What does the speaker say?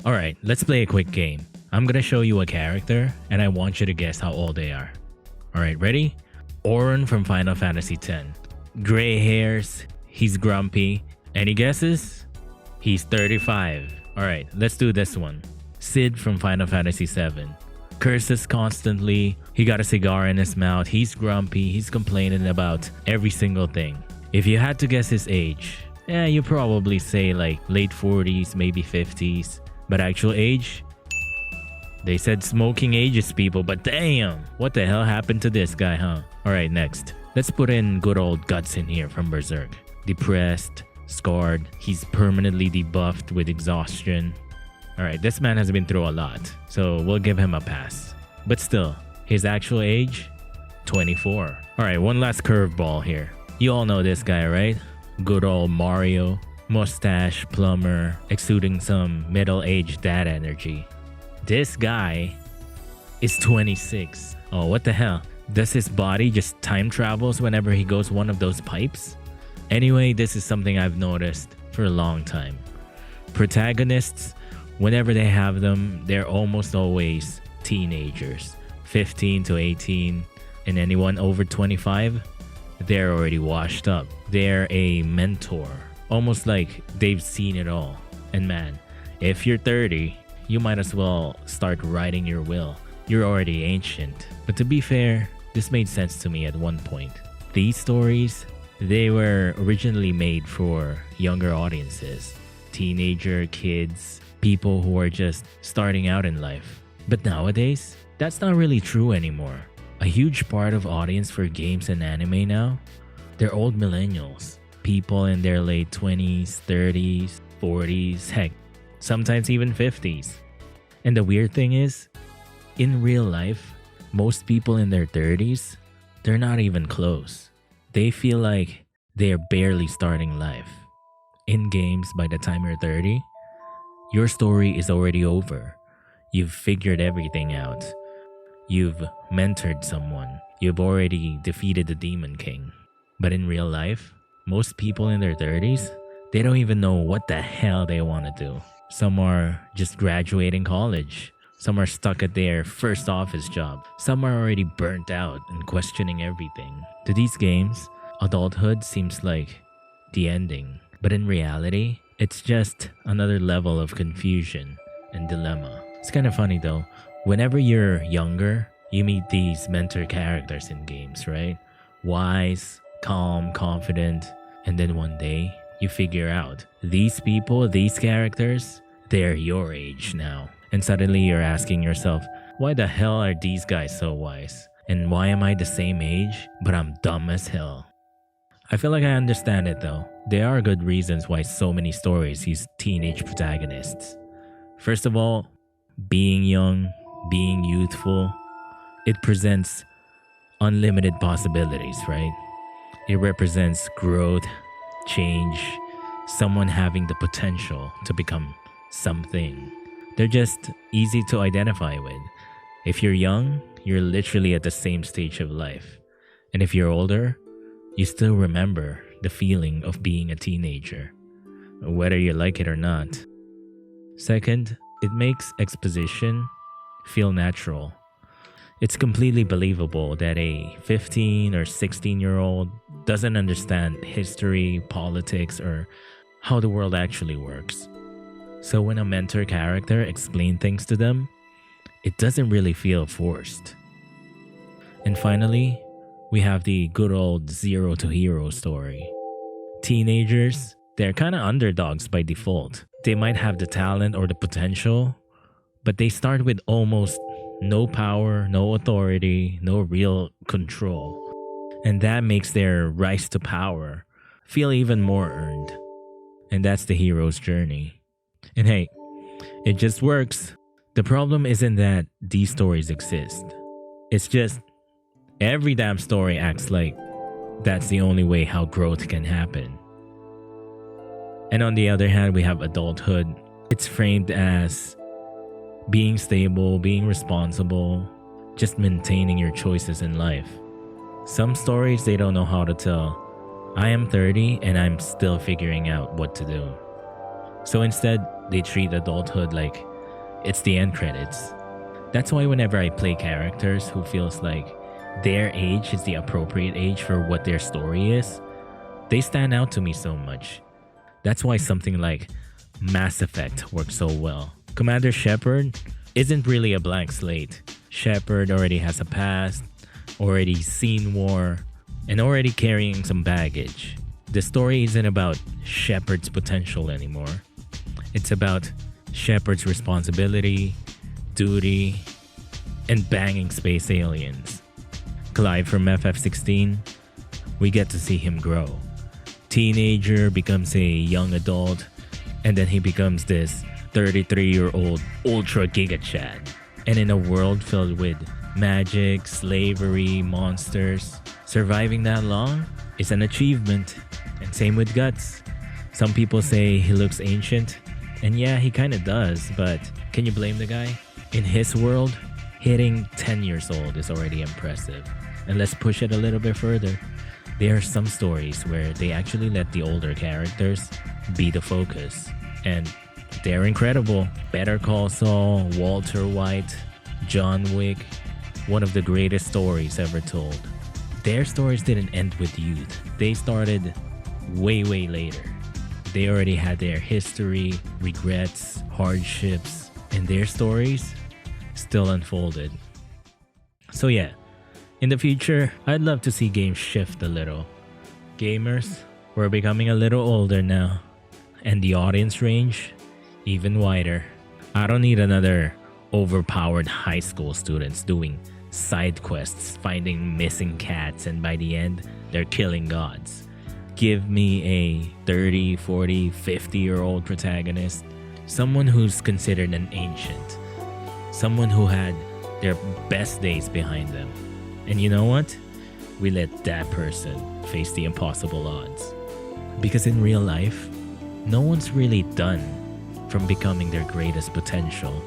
Alright, let's play a quick game. I'm gonna show you a character and I want you to guess how old they are. Alright, ready? Auron from Final Fantasy X. Gray hairs, he's grumpy. Any guesses? He's 35. Alright, let's do this one. Sid from Final Fantasy VII. Curses constantly, he got a cigar in his mouth, he's grumpy, he's complaining about every single thing. If you had to guess his age, you probably say like late 40s, maybe 50s. But actual age? They said smoking ages people, but damn! What the hell happened to this guy, huh? Alright, next. Let's put in good old Guts in here from Berserk. Depressed, scarred, he's permanently debuffed with exhaustion. Alright, this man has been through a lot, so we'll give him a pass. But still, his actual age? 24. Alright, one last curveball here. You all know this guy, right? Good old Mario. Mustache, plumber, exuding some middle-aged dad energy. This guy is 26. Oh, what the hell? Does his body just time travels whenever he goes one of those pipes? Anyway, this is something I've noticed for a long time. Protagonists, whenever they have them, they're almost always teenagers. 15 to 18, and anyone over 25, they're already washed up. They're a mentor. Almost like they've seen it all. And man, if you're 30, you might as well start writing your will. You're already ancient. But to be fair, this made sense to me at one point. These stories, they were originally made for younger audiences. Teenager, kids, people who are just starting out in life. But nowadays, that's not really true anymore. A huge part of audience for games and anime now, they're old millennials. People in their late 20s, 30s, 40s, heck, sometimes even 50s. And the weird thing is, in real life, most people in their 30s, they're not even close. They feel like they're barely starting life. In games, by the time you're 30, your story is already over. You've figured everything out. You've mentored someone. You've already defeated the Demon King. But in real life, most people in their 30s, they don't even know what the hell they want to do. Some are just graduating college. Some are stuck at their first office job. Some are already burnt out and questioning everything. To these games, adulthood seems like the ending. But in reality, it's just another level of confusion and dilemma. It's kind of funny though. Whenever you're younger, you meet these mentor characters in games, right? Wise, calm, confident, and then one day you figure out these people, these characters, they're your age now. And suddenly you're asking yourself, why the hell are these guys so wise? And why am I the same age, but I'm dumb as hell? I feel like I understand it though. There are good reasons why so many stories use teenage protagonists. First of all, being young, being youthful, it presents unlimited possibilities, right? It represents growth, change, someone having the potential to become something. They're just easy to identify with. If you're young, you're literally at the same stage of life. And if you're older, you still remember the feeling of being a teenager, whether you like it or not. Second, it makes exposition feel natural. It's completely believable that a 15 or 16-year-old doesn't understand history, politics, or how the world actually works. So when a mentor character explains things to them, it doesn't really feel forced. And finally, we have the good old zero to hero story. Teenagers, they're kind of underdogs by default. They might have the talent or the potential, but they start with almost no power, no authority, no real control. And that makes their rise to power feel even more earned. And that's the hero's journey. And hey, it just works. The problem isn't that these stories exist. It's just every damn story acts like that's the only way how growth can happen. And on the other hand, we have adulthood. It's framed as being stable, being responsible, just maintaining your choices in life. Some stories, they don't know how to tell, I am 30 and I'm still figuring out what to do. So instead, they treat adulthood like it's the end credits. That's why whenever I play characters who feels like their age is the appropriate age for what their story is, they stand out to me so much. That's why something like Mass Effect works so well. Commander Shepard isn't really a blank slate. Shepard already has a past, already seen war, and already carrying some baggage. The story isn't about Shepard's potential anymore. It's about Shepard's responsibility, duty, and banging space aliens. Clive from FF16, we get to see him grow. Teenager becomes a young adult, and then he becomes this 33-year-old ultra giga chad. And in a world filled with magic, slavery, monsters, surviving that long is an achievement. And same with Guts. Some people say he looks ancient, and yeah, he kinda does, but can you blame the guy? In his world, hitting 10 years old is already impressive. And let's push it a little bit further. There are some stories where they actually let the older characters be the focus, and they're incredible. Better Call Saul, Walter White, John Wick, one of the greatest stories ever told. Their stories didn't end with youth. They started way later. They already had their history, regrets, hardships, and their stories still unfolded. So yeah, in the future, I'd love to see games shift a little. Gamers, we're becoming a little older now, and the audience range even wider. I don't need another overpowered high school students doing side quests, finding missing cats, and by the end, they're killing gods. Give me a 30, 40, 50-year-old protagonist, someone who's considered an ancient, someone who had their best days behind them. And you know what? We let that person face the impossible odds. Because in real life, no one's really done from becoming their greatest potential.